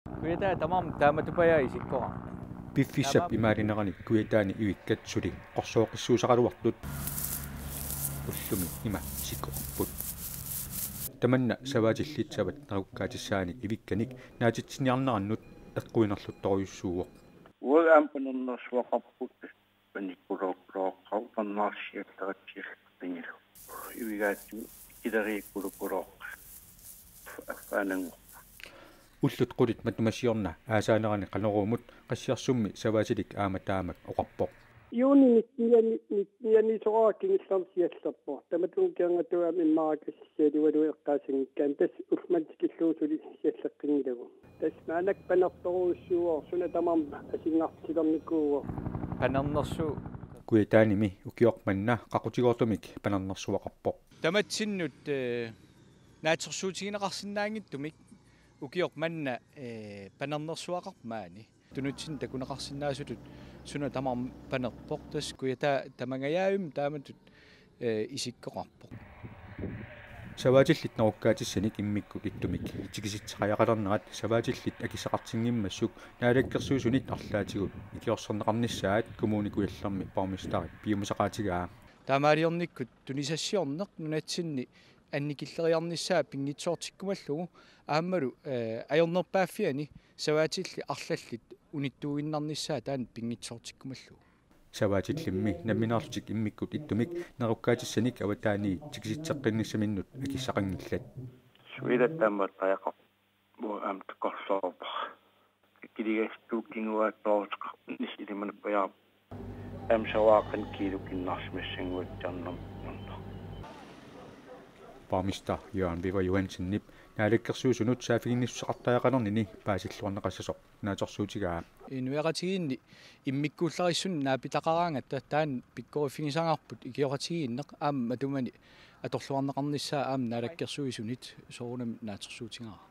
Kuita tamam taamatupaya isikkoa. Piffissap imaalinaqani kuitaani ivikkatsuli qorsooqissuusaqaluartut ullumi ima isikkoqarput tamanna savaatillit narukkaatissaanik ivikkanik naatitsiниарнарannut эққуинерлутторюссууоқ уагаампанернерсуақарпут паниккулоорлооққау парнаарсиаллератсиаллартингилу ивигаатсу илерииккулукулоо аффаанангу уллут qulит матумассиорна аасаанерани канеруумут qassiarsummi savaatilik aamataamак oqarpoq юуни нитниани сорааккингилларсиаллерпо таматун киангатуами иммаракассиалуалу эққаасингиккаан тас улмантикиллуусули сиаллеққингилагу тас маанак панерторуussуор суна тамарма асингартилерникууо Panernersu kuitaanimi ukiormanna qaqutigoortumik panernersuaqarpoq tamatsinut naatsersuutiginaqarsinnaangittumik ukiok manna panernersuaqarmaani tunutsin takunaqarsinnaasutut suna tamam panerpoq tas kuyata tamangayaayum taamatut isikkoqarpoq savaatillit narukkaatissani immikkut ittumik tikisitsaqajaqalernerat savaatillit akissaqartingimmassuk naalakkersuusunit арлаатигут икиорсернеқарнissaat kommunikuillermi parmistari piumusaqaatigaa таамаалиорниккут тунисассиорнеқ нунатсинни анникиллериарнissaа пингитсоортиккумаллугу ааммалу аёрнерпааффиани саваатилли арлаллит униттуугиннарнissaа таан пингитсоортиккумаллугу savaatillimmi намминарлутик иммиккут иттумик наруккаатиссаник аватаани тикиситсеққинниссаминнут акиссақангиллат суилаттаамат таяқар бо амтқорсоорпа килигастууккингуааттоорсеқ нисилиманаппаяа амсавааққан килуккиннарсимассангуатсарнам пармиста Jørgen Viver Johansen nip naalakkersuusunut saafiginnissuqartаяqalerni paasillуарнеқассасоқ нааторсуутигаа инуяратигиинни иммиккуулларисsun наапитақараангатта таан пиккориффигисангарпут икиоратигииннеқ аама тумани аторлуарнеқарнissaа аама наалаккерсуисунит соорунам наатерсуутингара